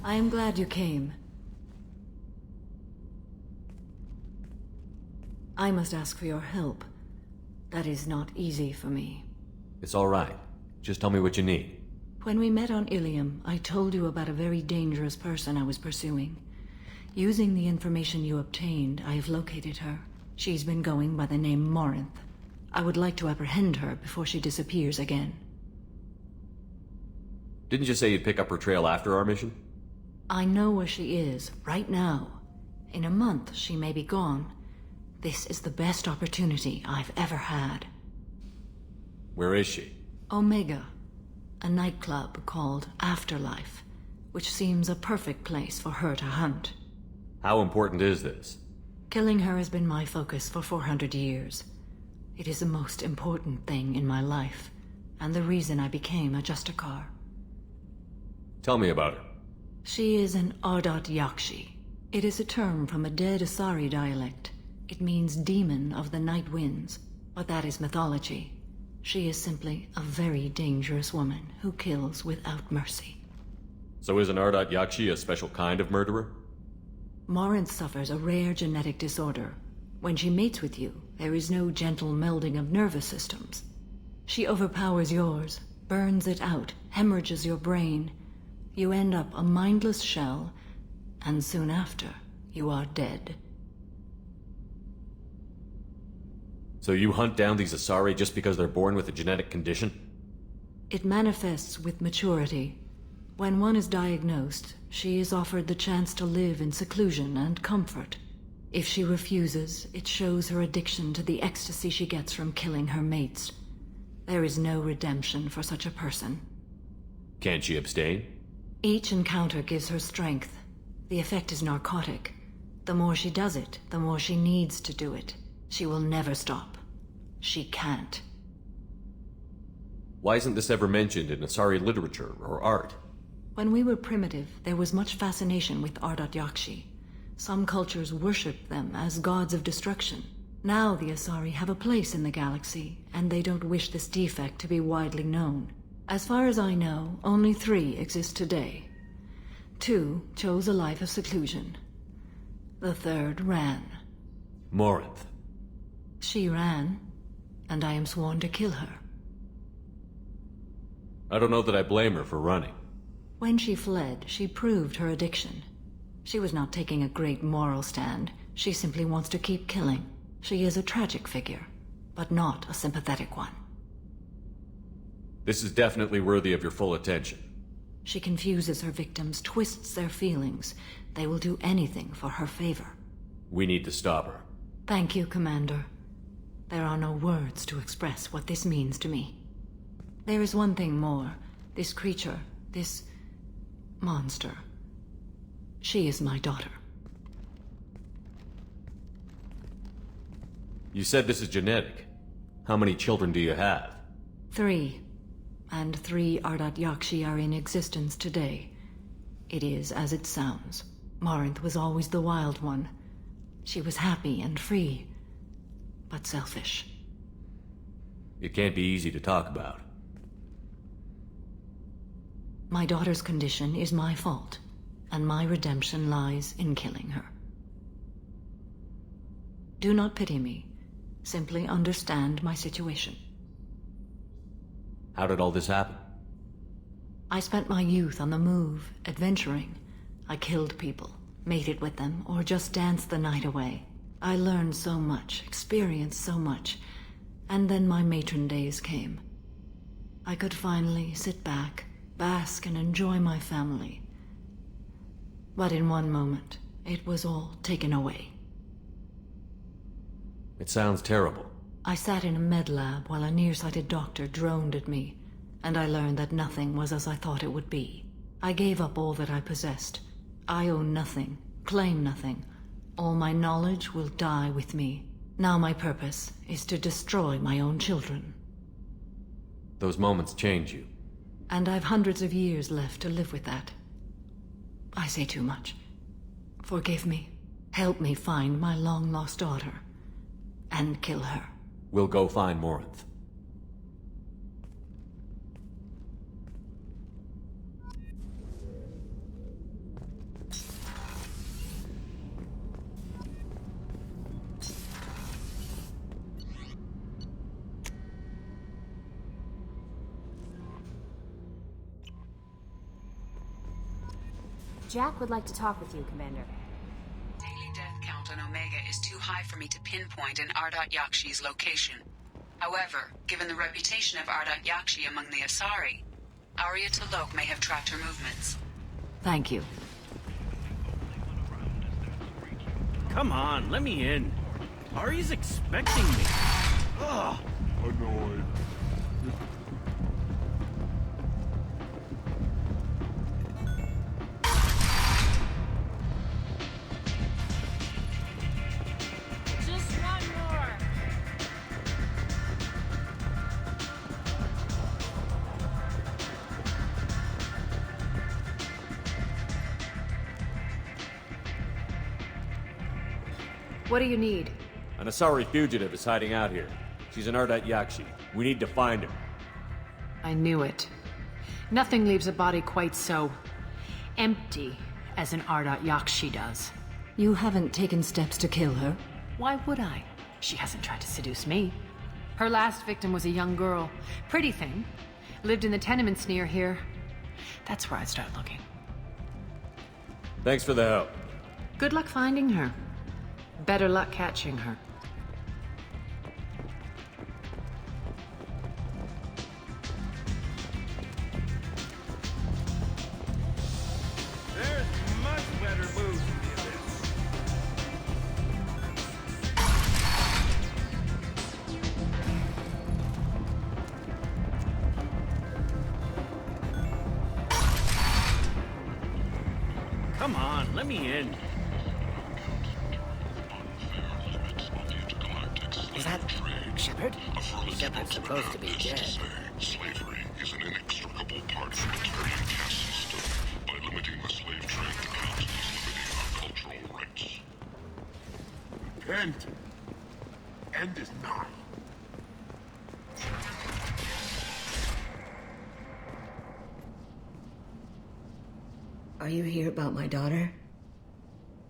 I am glad you came. I must ask for your help. That is not easy for me. It's all right. Just tell me what you need. When we met on Ilium, I told you about a very dangerous person I was pursuing. Using the information you obtained, I have located her. She's been going by the name Morinth. I would like to apprehend her before she disappears again. Didn't you say you'd pick up her trail after our mission? I know where she is, right now. In a month, she may be gone. This is the best opportunity I've ever had. Where is she? Omega, a nightclub called Afterlife, which seems a perfect place for her to hunt. How important is this? Killing her has been my focus for 400 years. It is the most important thing in my life, and the reason I became a Justicar. Tell me about her. She is an Ardat Yakshi. It is a term from a dead Asari dialect. It means demon of the night winds, but that is mythology. She is simply a very dangerous woman who kills without mercy. So is an Ardat Yakshi a special kind of murderer? Morinth suffers a rare genetic disorder. When she mates with you, there is no gentle melding of nervous systems. She overpowers yours, burns it out, hemorrhages your brain. You end up a mindless shell, and soon after, you are dead. So you hunt down these Asari just because they're born with a genetic condition? It manifests with maturity. When one is diagnosed, she is offered the chance to live in seclusion and comfort. If she refuses, it shows her addiction to the ecstasy she gets from killing her mates. There is no redemption for such a person. Can't she abstain? Each encounter gives her strength. The effect is narcotic. The more she does it, the more she needs to do it. She will never stop. She can't. Why isn't this ever mentioned in Asari literature or art? When we were primitive, there was much fascination with Ardat Yakshi. Some cultures worshipped them as gods of destruction. Now the Asari have a place in the galaxy, and they don't wish this defect to be widely known. As far as I know, only 3 exist today. 2 chose a life of seclusion. The 3rd ran. Morinth. She ran, and I am sworn to kill her. I don't know that I blame her for running. When she fled, she proved her addiction. She was not taking a great moral stand. She simply wants to keep killing. She is a tragic figure, but not a sympathetic one. This is definitely worthy of your full attention. She confuses her victims, twists their feelings. They will do anything for her favor. We need to stop her. Thank you, Commander. There are no words to express what this means to me. There is one thing more. This creature, this monster. She is my daughter. You said this is genetic. How many children do you have? 3. And 3 Ardat Yakshi are in existence today. It is as it sounds. Morinth was always the wild one. She was happy and free, but selfish. It can't be easy to talk about. My daughter's condition is my fault, and my redemption lies in killing her. Do not pity me. Simply understand my situation. How did all this happen? I spent my youth on the move, adventuring. I killed people, mated with them, or just danced the night away. I learned so much, experienced so much, and then my matron days came. I could finally sit back, bask and enjoy my family. But in one moment, it was all taken away. It sounds terrible. I sat in a med lab while a nearsighted doctor droned at me, and I learned that nothing was as I thought it would be. I gave up all that I possessed. I own nothing, claim nothing. All my knowledge will die with me. Now my purpose is to destroy my own children. Those moments change you. And I've hundreds of years left to live with that. I say too much. Forgive me. Help me find my long-lost daughter. And kill her. We'll go find Morinth. Jack would like to talk with you, Commander. Daily death count on Omega is too high for me to pinpoint an Ardat Yakshi's location. However, given the reputation of Ardat Yakshi among the Asari, Arya T'Loak may have tracked her movements. Thank you. Come on, let me in. Ari's expecting me. Ugh. Annoyed. Just one more. What do you need? An Asari fugitive is hiding out here. She's an Ardat Yakshi. We need to find her. I knew it. Nothing leaves a body quite so empty as an Ardat Yakshi does. You haven't taken steps to kill her? Why would I? She hasn't tried to seduce me. Her last victim was a young girl. Pretty thing. Lived in the tenements near here. That's where I'd start looking. Thanks for the help. Good luck finding her. Better luck catching her. There's much better moves in the abyss. Come on, let me in. Is that Shepard? Shepard's supposed to be dead. Slavery is an inextricable part of the Terran caste system. By limiting the slave trade, the caste is limiting our cultural rights. Repent! End is nigh. Are you here about my daughter?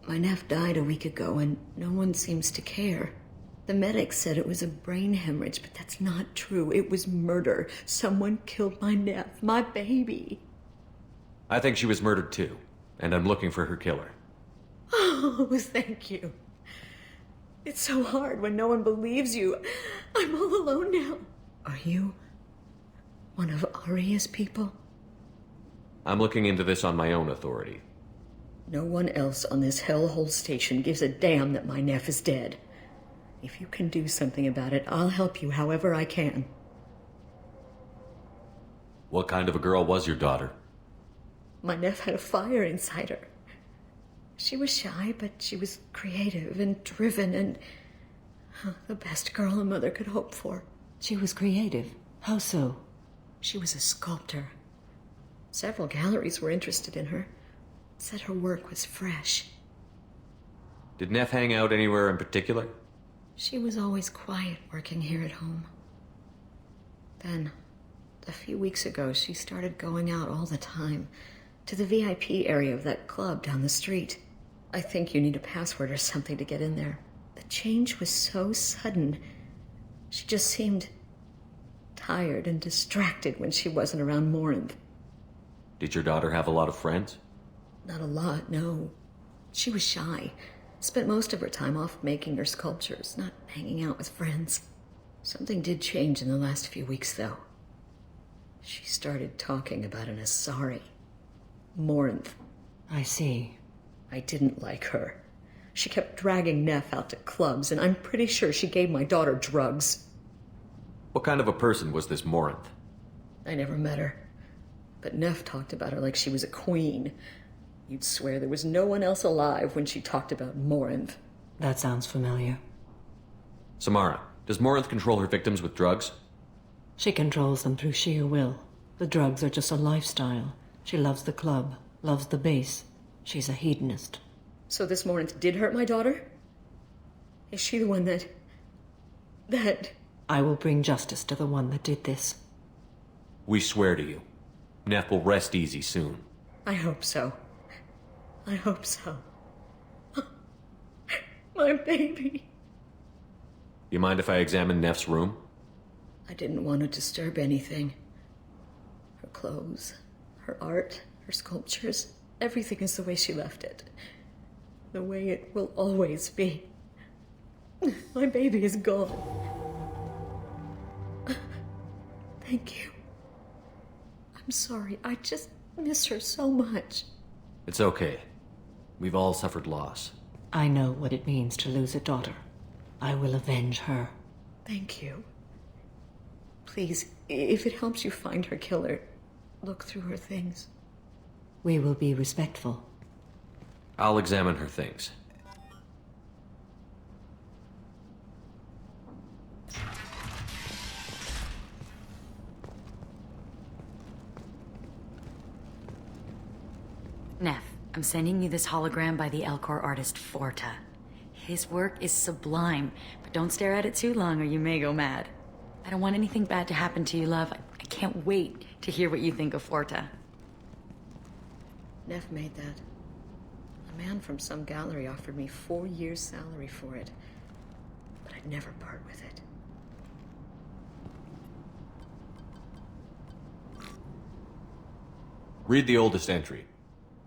My nephew died a week ago and no one seems to care. The medics said it was a brain hemorrhage, but that's not true. It was murder. Someone killed my nephew, my baby. I think she was murdered too, and I'm looking for her killer. Oh, thank you. It's so hard when no one believes you. I'm all alone now. Are you one of Arya's people? I'm looking into this on my own authority. No one else on this hellhole station gives a damn that my nephew is dead. If you can do something about it, I'll help you however I can. What kind of a girl was your daughter? My nephew had a fire inside her. She was shy, but she was creative and driven and the best girl a mother could hope for. She was creative. How so? She was a sculptor. Several galleries were interested in her. Said her work was fresh. Did Neff hang out anywhere in particular? She was always quiet working here at home. Then, a few weeks ago, she started going out all the time to the VIP area of that club down the street. I think you need a password or something to get in there. The change was so sudden. She just seemed tired and distracted when she wasn't around Morinth. Did your daughter have a lot of friends? Not a lot, no. She was shy. Spent most of her time off making her sculptures, not hanging out with friends. Something did change in the last few weeks, though. She started talking about an Asari. Morinth. I see. I didn't like her. She kept dragging Neff out to clubs, and I'm pretty sure she gave my daughter drugs. What kind of a person was this Morinth? I never met her. But Neff talked about her like she was a queen. You'd swear there was no one else alive when she talked about Morinth. That sounds familiar. Samara, does Morinth control her victims with drugs? She controls them through sheer will. The drugs are just a lifestyle. She loves the club, loves the base. She's a hedonist. So this Morinth did hurt my daughter? Is she the one that... I will bring justice to the one that did this. We swear to you. Neff will rest easy soon. I hope so. I hope so. My baby. You mind if I examine Neff's room? I didn't want to disturb anything. Her clothes, her art, her sculptures. everything is the way she left it. The way it will always be. My baby is gone. Thank you. I'm sorry. I just miss her so much. It's okay. We've all suffered loss. I know what it means to lose a daughter. I will avenge her. Thank you. Please, if it helps you find her killer, look through her things. We will be respectful. I'll examine her things. Neff, I'm sending you this hologram by the Elcor artist Forta. His work is sublime, but don't stare at it too long or you may go mad. I don't want anything bad to happen to you, love. I can't wait to hear what you think of Forta. Neff made that. A man from some gallery offered me 4 years' salary for it, but I'd never part with it. Read the oldest entry.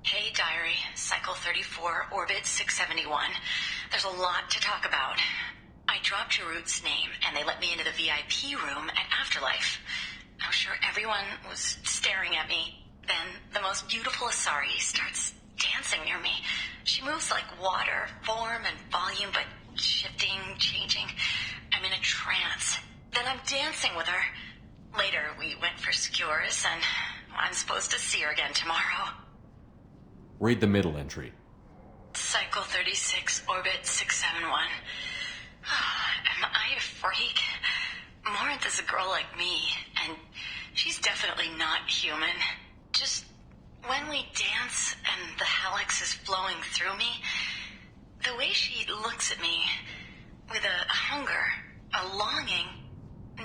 Hey, Diary. Cycle 34, Orbit 671. There's a lot to talk about. I dropped your root's name, and they let me into the VIP room at Afterlife. I was sure everyone was staring at me. Then the most beautiful Asari starts dancing near me. She moves like water, form and volume, but shifting, changing. I'm in a trance. Then I'm dancing with her. Later, we went for skewers, and I'm supposed to see her again tomorrow. Read the middle entry. Cycle 36, Orbit 671. Am I a freak? Morinth is a girl like me, and she's definitely not human. Just when we dance and the helix is flowing through me, the way she looks at me with a hunger, a longing,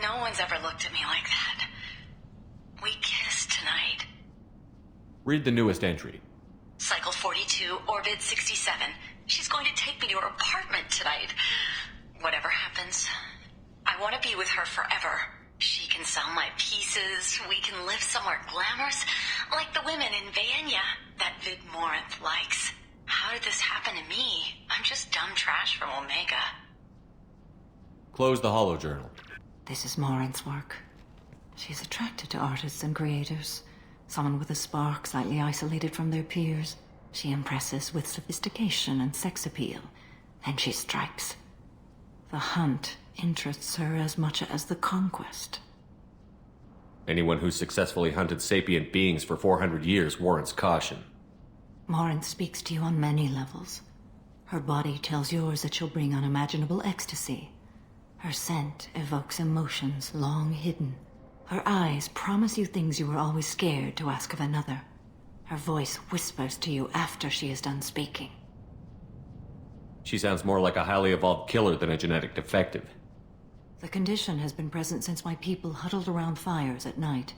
no one's ever looked at me like that. We kissed tonight. Read the newest entry. Cycle 42, Orbit 67. She's going to take me to her apartment tonight. Whatever happens, I want to be with her forever. She can sell my pieces. We can live somewhere glamorous, like the women in Vanya that Vid Morinth likes. How did this happen to me? I'm just dumb trash from Omega. Close the holojournal. This is Morinth's work. She's attracted to artists and creators. Someone with a spark, slightly isolated from their peers. She impresses with sophistication and sex appeal. Then she strikes. The hunt interests her as much as the conquest. Anyone who's successfully hunted sapient beings for 400 years warrants caution. Morinth speaks to you on many levels. Her body tells yours that she'll bring unimaginable ecstasy. Her scent evokes emotions long hidden. Her eyes promise you things you were always scared to ask of another. Her voice whispers to you after she is done speaking. She sounds more like a highly evolved killer than a genetic defective. The condition has been present since my people huddled around fires at night.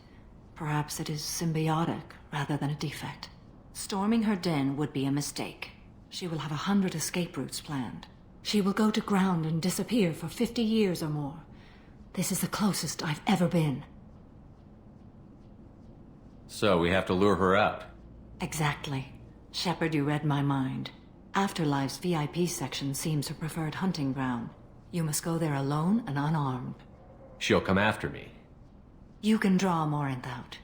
Perhaps it is symbiotic rather than a defect. Storming her den would be a mistake. She will have 100 escape routes planned. She will go to ground and disappear for 50 years or more. This is the closest I've ever been. So we have to lure her out. Exactly. Shepard, you read my mind. Afterlife's VIP section seems her preferred hunting ground. You must go there alone and unarmed. She'll come after me. You can draw Morinth out.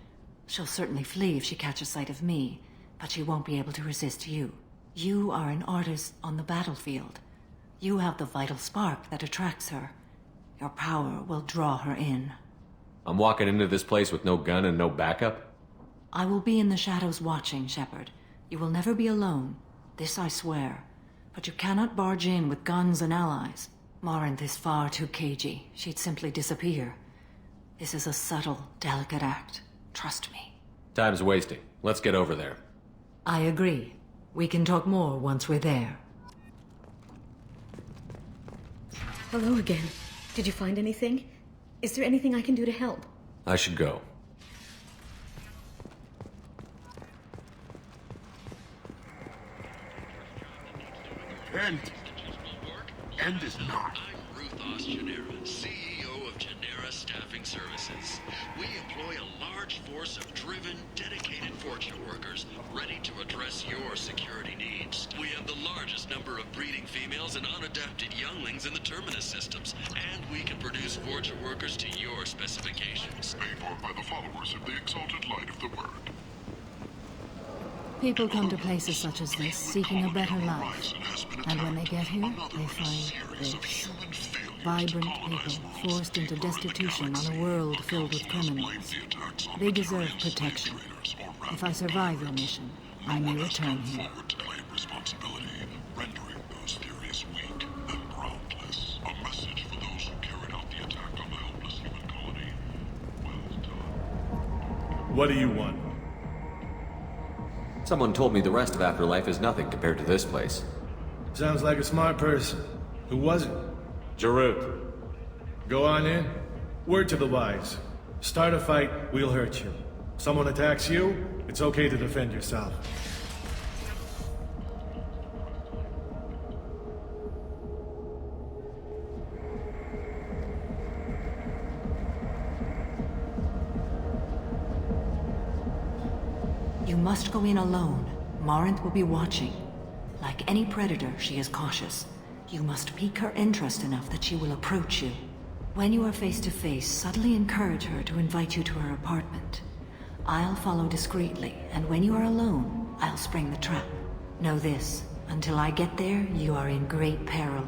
She'll certainly flee if she catches sight of me, but she won't be able to resist you. You are an artist on the battlefield. You have the vital spark that attracts her. Your power will draw her in. I'm walking into this place with no gun and no backup? I will be in the shadows watching, Shepard. You will never be alone. This I swear. But you cannot barge in with guns and allies. Morinth is far too cagey. She'd simply disappear. This is a subtle, delicate act. Trust me. Time's wasting. Let's get over there. I agree. We can talk more once we're there. Hello again. Did you find anything? Is there anything I can do to help? I should go. End is not. I'm Ruth Genera, CEO of Genera Staffing services. We employ a large force of driven, dedicated Fortune workers ready to address your security needs. We have the largest number of breeding females and unadapted younglings in the Terminus systems, and we can produce Fortune workers to your specifications. Paid for by the followers of the exalted light of the word. People come to places such as this seeking a better life. And when they get here, they find this. Vibrant people forced into destitution on a world filled with criminals. They deserve protection. If I survive your mission, I may return here. Responsibility, rendering those theories weak and groundless. A message for those who carried out the attack on the helpless human colony. Well done. What do you want? Someone told me the rest of Afterlife is nothing compared to this place. Sounds like a smart person. Who was it? Jarut. Go on in. Word to the wise. Start a fight, we'll hurt you. Someone attacks you, it's okay to defend yourself. You must go in alone. Morinth will be watching. Like any predator, she is cautious. You must pique her interest enough that she will approach you. When you are face to face, subtly encourage her to invite you to her apartment. I'll follow discreetly, and when you are alone, I'll spring the trap. Know this, until I get there, you are in great peril.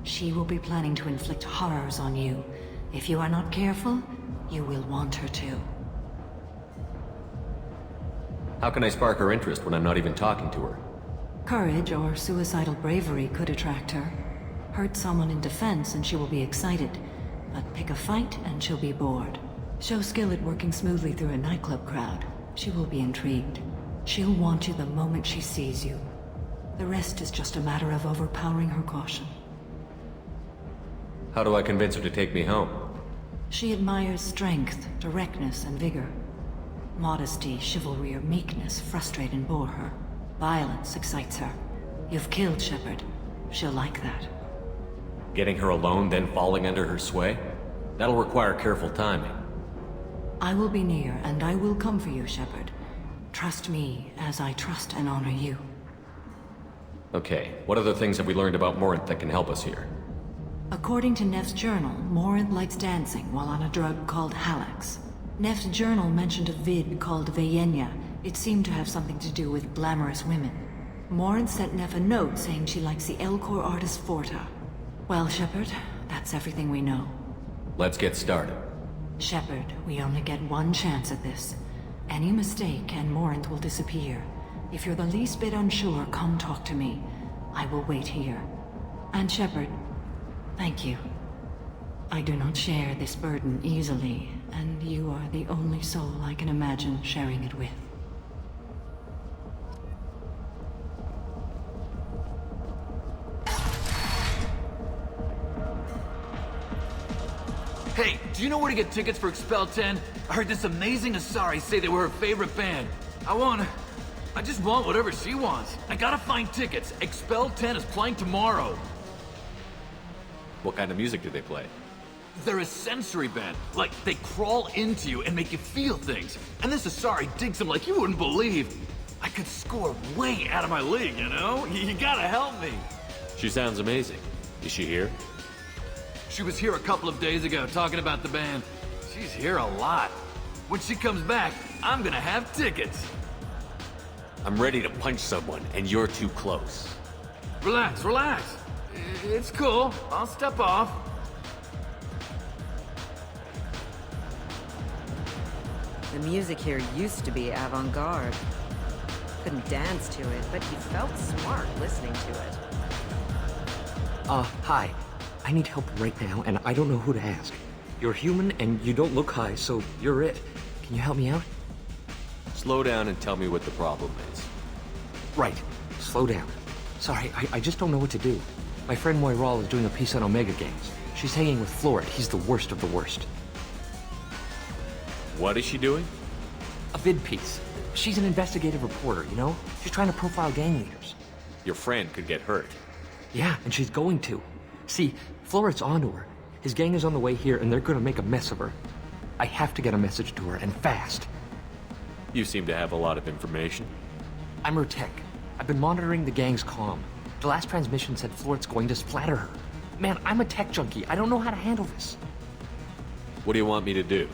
She will be planning to inflict horrors on you. If you are not careful, you will want her to. How can I spark her interest when I'm not even talking to her? Courage or suicidal bravery could attract her. Hurt someone in defense and she will be excited. But pick a fight and she'll be bored. Show skill at working smoothly through a nightclub crowd. She will be intrigued. She'll want you the moment she sees you. The rest is just a matter of overpowering her caution. How do I convince her to take me home? She admires strength, directness, and vigor. Modesty, chivalry, or meekness frustrate and bore her. Violence excites her. You've killed Shepard. She'll like that. Getting her alone, then falling under her sway? That'll require careful timing. I will be near, and I will come for you, Shepard. Trust me, as I trust and honor you. Okay, what other things have we learned about Morinth that can help us here? According to Neff's journal, Morinth likes dancing while on a drug called Halax. Neff's journal mentioned a vid called Vayenya. It seemed to have something to do with glamorous women. Morinth sent Neff a note saying she likes the Elcor artist Forta. Well, Shepard, that's everything we know. Let's get started. Shepard, we only get one chance at this. Any mistake and Morinth will disappear. If you're the least bit unsure, come talk to me. I will wait here. And Shepard, thank you. I do not share this burden easily, and you are the only soul I can imagine sharing it with. Hey, do you know where to get tickets for Expel 10? I heard this amazing Asari say they were her favorite band. I just want whatever she wants. I gotta find tickets. Expel 10 is playing tomorrow. What kind of music do they play? They're a sensory band. Like, they crawl into you and make you feel things. And this Asari digs them like you wouldn't believe. I could score way out of my league, you know? You gotta help me. She sounds amazing. Is she here? She was here a couple of days ago talking about the band. She's here a lot. When she comes back, I'm gonna have tickets. I'm ready to punch someone, and you're too close. Relax, relax. It's cool. I'll step off. The music here used to be avant-garde. Couldn't dance to it, but you felt smart listening to it. Hi. I need help right now, and I don't know who to ask. You're human, and you don't look high, so you're it. Can you help me out? Slow down and tell me what the problem is. Right. Slow down. Sorry, I just don't know what to do. My friend Moiral is doing a piece on Omega Games. She's hanging with Floret. He's the worst of the worst. What is she doing? A vid piece. She's an investigative reporter, you know? She's trying to profile gang leaders. Your friend could get hurt. Yeah, and she's going to. See, Floret's onto her. His gang is on the way here, and they're gonna make a mess of her. I have to get a message to her, and fast. You seem to have a lot of information. I'm her tech. I've been monitoring the gang's comm. The last transmission said Floret's going to splatter her. Man, I'm a tech junkie. I don't know how to handle this. What do you want me to do?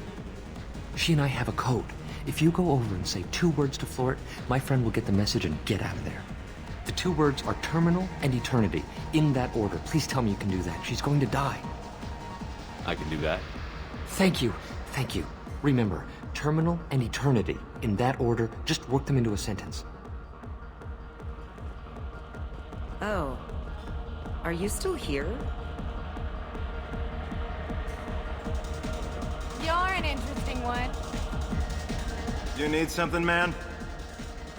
She and I have a code. If you go over and say 2 words to Floret, my friend will get the message and get out of there. The 2 words are terminal and eternity. In that order. Please tell me you can do that. She's going to die. I can do that. Thank you. Thank you. Remember, terminal and eternity. In that order, just work them into a sentence. Oh. Are you still here? You're an interesting one. You need something, man?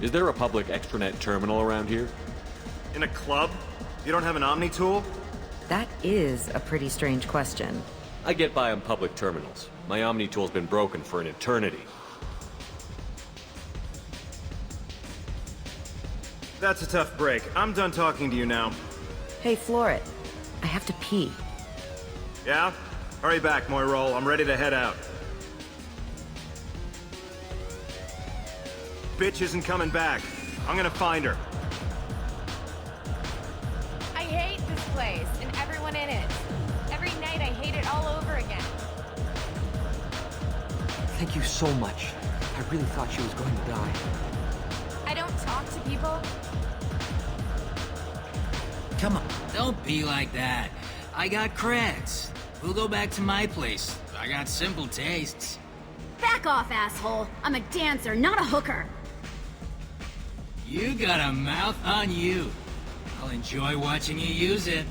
Is there a public extranet terminal around here? In a club? You don't have an Omni tool? That is a pretty strange question. I get by on public terminals. My Omni tool's been broken for an eternity. That's a tough break. I'm done talking to you now. Hey, Floret. I have to pee. Yeah? Hurry back, Moirol. I'm ready to head out. Bitch isn't coming back. I'm gonna find her. I hate this place and everyone in it. Every night I hate it all over again. Thank you so much. I really thought she was going to die. I don't talk to people. Come on, don't be like that. I got creds. We'll go back to my place. I got simple tastes. Back off, asshole. I'm a dancer, not a hooker. You got a mouth on you. I'll enjoy watching you use it.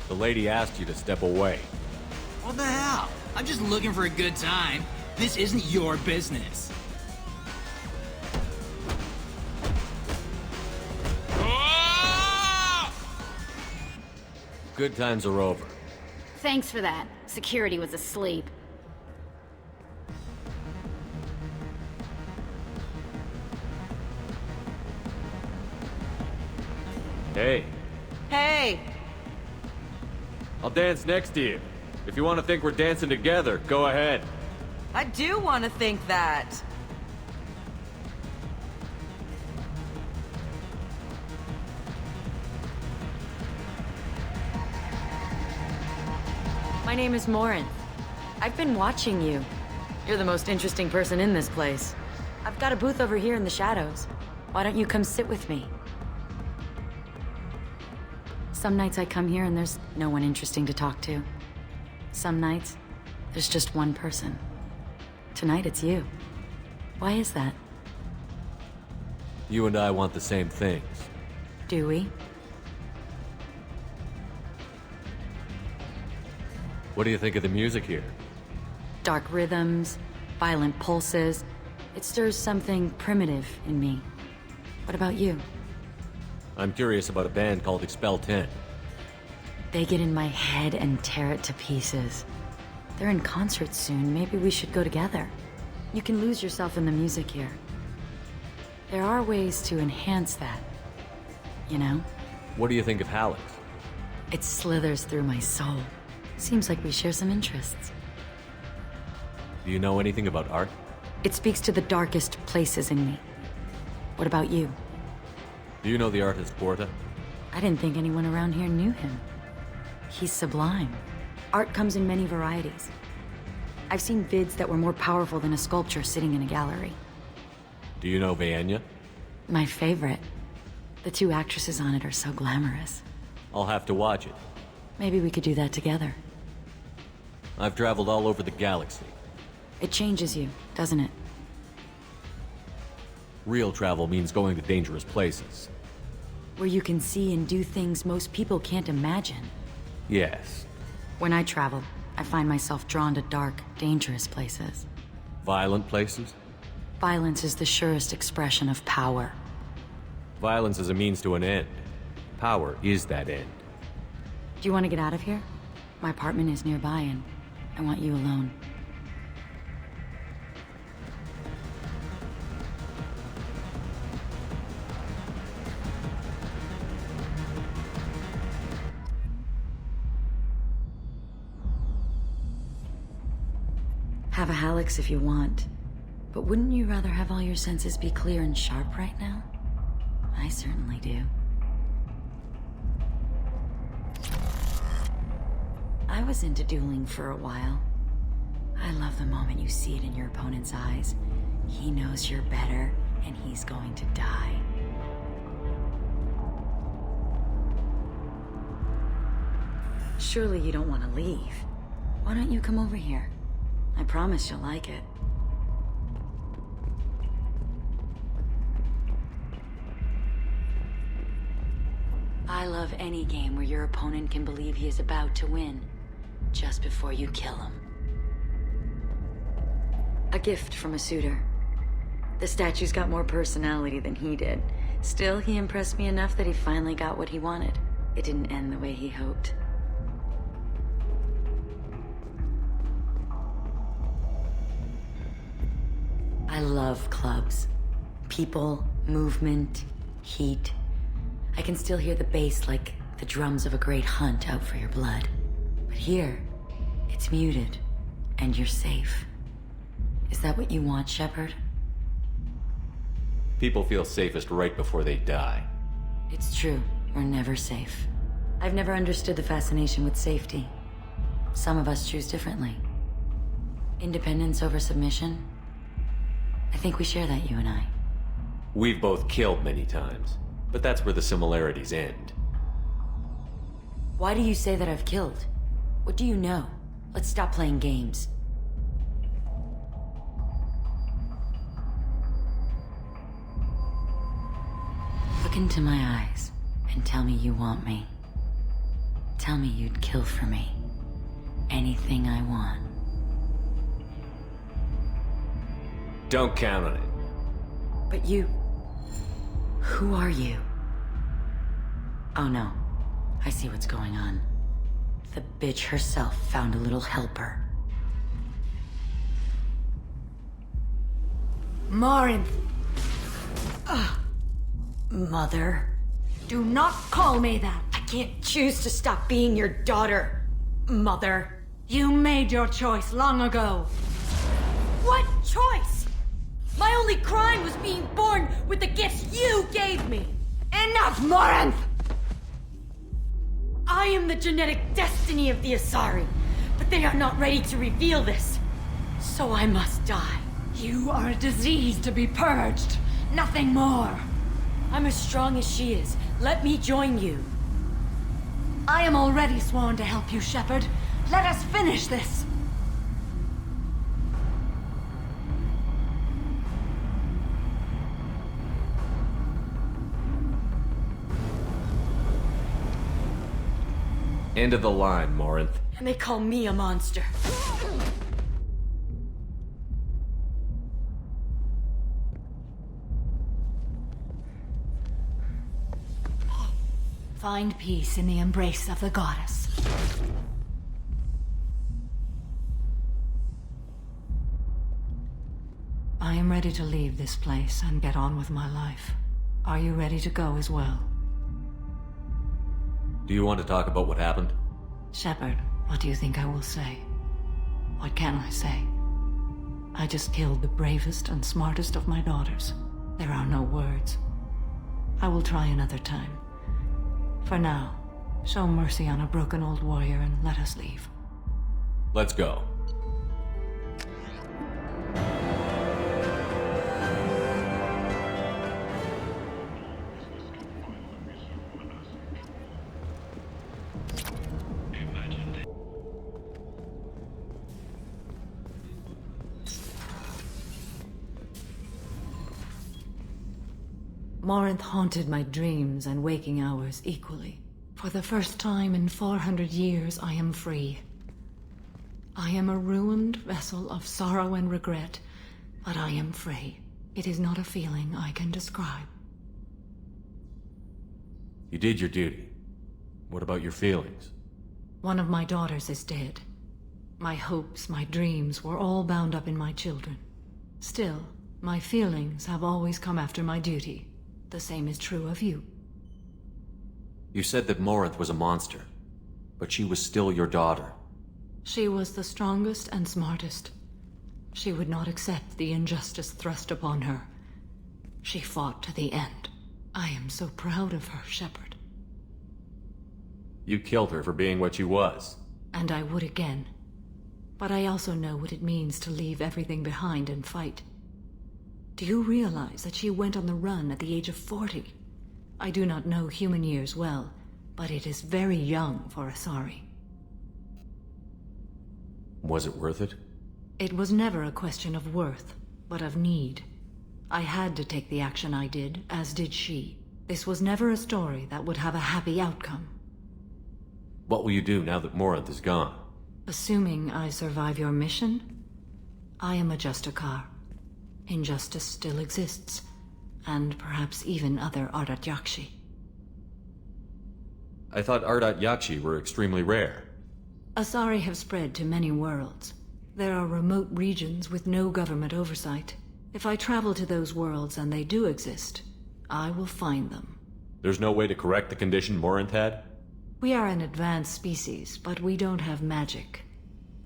The lady asked you to step away. What the hell? I'm just looking for a good time. This isn't your business. Good times are over. Thanks for that. Security was asleep. Hey. Hey! I'll dance next to you. If you want to think we're dancing together, go ahead. I do want to think that. My name is Morinth. I've been watching you. You're the most interesting person in this place. I've got a booth over here in the shadows. Why don't you come sit with me? Some nights I come here and there's no one interesting to talk to. Some nights, there's just one person. Tonight it's you. Why is that? You and I want the same things. Do we? What do you think of the music here? Dark rhythms, violent pulses. It stirs something primitive in me. What about you? I'm curious about a band called Expel 10. They get in my head and tear it to pieces. They're in concert soon. Maybe we should go together. You can lose yourself in the music here. There are ways to enhance that. You know? What do you think of Hallex? It slithers through my soul. Seems like we share some interests. Do you know anything about art? It speaks to the darkest places in me. What about you? Do you know the artist Porta? I didn't think anyone around here knew him. He's sublime. Art comes in many varieties. I've seen vids that were more powerful than a sculpture sitting in a gallery. Do you know Vaenya? My favorite. The 2 actresses on it are so glamorous. I'll have to watch it. Maybe we could do that together. I've traveled all over the galaxy. It changes you, doesn't it? Real travel means going to dangerous places. Where you can see and do things most people can't imagine. Yes. When I travel, I find myself drawn to dark, dangerous places. Violent places? Violence is the surest expression of power. Violence is a means to an end. Power is that end. Do you want to get out of here? My apartment is nearby and I want you alone. Have a Hallex if you want. But wouldn't you rather have all your senses be clear and sharp right now? I certainly do. I was into dueling for a while. I love the moment you see it in your opponent's eyes. He knows you're better, and he's going to die. Surely you don't want to leave. Why don't you come over here? I promise you'll like it. I love any game where your opponent can believe he is about to win, just before you kill him. A gift from a suitor. The statue's got more personality than he did. Still, he impressed me enough that he finally got what he wanted. It didn't end the way he hoped. I love clubs. People, movement, heat. I can still hear the bass like the drums of a great hunt out for your blood. But here, it's muted, and you're safe. Is that what you want, Shepard? People feel safest right before they die. It's true. We're never safe. I've never understood the fascination with safety. Some of us choose differently. Independence over submission? I think we share that, you and I. We've both killed many times, but that's where the similarities end. Why do you say that I've killed? What do you know? Let's stop playing games. Look into my eyes and tell me you want me. Tell me you'd kill for me. Anything I want. Don't count on it. But you... Who are you? Oh no. I see what's going on. The bitch herself found a little helper. Morinth! Mother. Do not call me that! I can't choose to stop being your daughter, Mother. You made your choice long ago. What choice? My only crime was being born with the gifts you gave me. Enough, Morinth! I am the genetic destiny of the Asari, but they are not ready to reveal this. So I must die. You are a disease to be purged. Nothing more. I'm as strong as she is. Let me join you. I am already sworn to help you, Shepard. Let us finish this. End of the line, Morinth. And they call me a monster. Find peace in the embrace of the goddess. I am ready to leave this place and get on with my life. Are you ready to go as well? Do you want to talk about what happened? Shepard, what do you think I will say? What can I say? I just killed the bravest and smartest of my daughters. There are no words. I will try another time. For now, show mercy on a broken old warrior and let us leave. Let's go. Morinth haunted my dreams and waking hours equally. For the first time in 400 years, I am free. I am a ruined vessel of sorrow and regret, but I am free. It is not a feeling I can describe. You did your duty. What about your feelings? One of my daughters is dead. My hopes, my dreams were all bound up in my children. Still, my feelings have always come after my duty. The same is true of you. You said that Morinth was a monster, but she was still your daughter. She was the strongest and smartest. She would not accept the injustice thrust upon her. She fought to the end. I am so proud of her, Shepard. You killed her for being what she was. And I would again. But I also know what it means to leave everything behind and fight. Do you realize that she went on the run at the age of 40? I do not know human years well, but it is very young for Asari. Was it worth it? It was never a question of worth, but of need. I had to take the action I did, as did she. This was never a story that would have a happy outcome. What will you do now that Morinth is gone? Assuming I survive your mission, I am a Justikar. Injustice still exists, and perhaps even other Ardat Yakshi. I thought Ardat Yakshi were extremely rare. Asari have spread to many worlds. There are remote regions with no government oversight. If I travel to those worlds and they do exist, I will find them. There's no way to correct the condition Morinth had? We are an advanced species, but we don't have magic.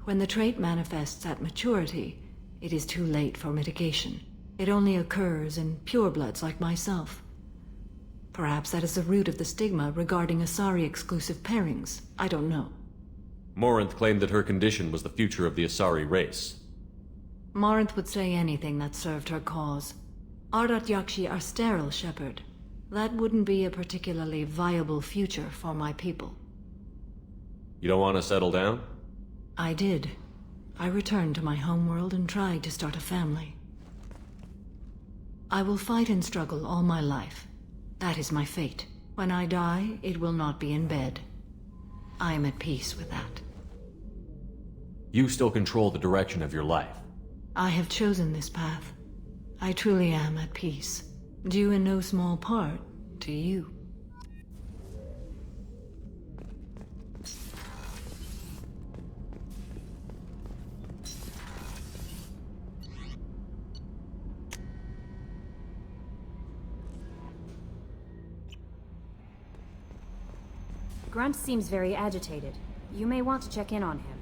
When the trait manifests at maturity, it is too late for mitigation. It only occurs in purebloods like myself. Perhaps that is the root of the stigma regarding Asari-exclusive pairings. I don't know. Morinth claimed that her condition was the future of the Asari race. Morinth would say anything that served her cause. Ardat Yakshi are sterile, Shepard. That wouldn't be a particularly viable future for my people. You don't want to settle down? I did. I returned to my homeworld and tried to start a family. I will fight and struggle all my life. That is my fate. When I die, it will not be in bed. I am at peace with that. You still control the direction of your life. I have chosen this path. I truly am at peace. Due in no small part to you. Grunt seems very agitated. You may want to check in on him.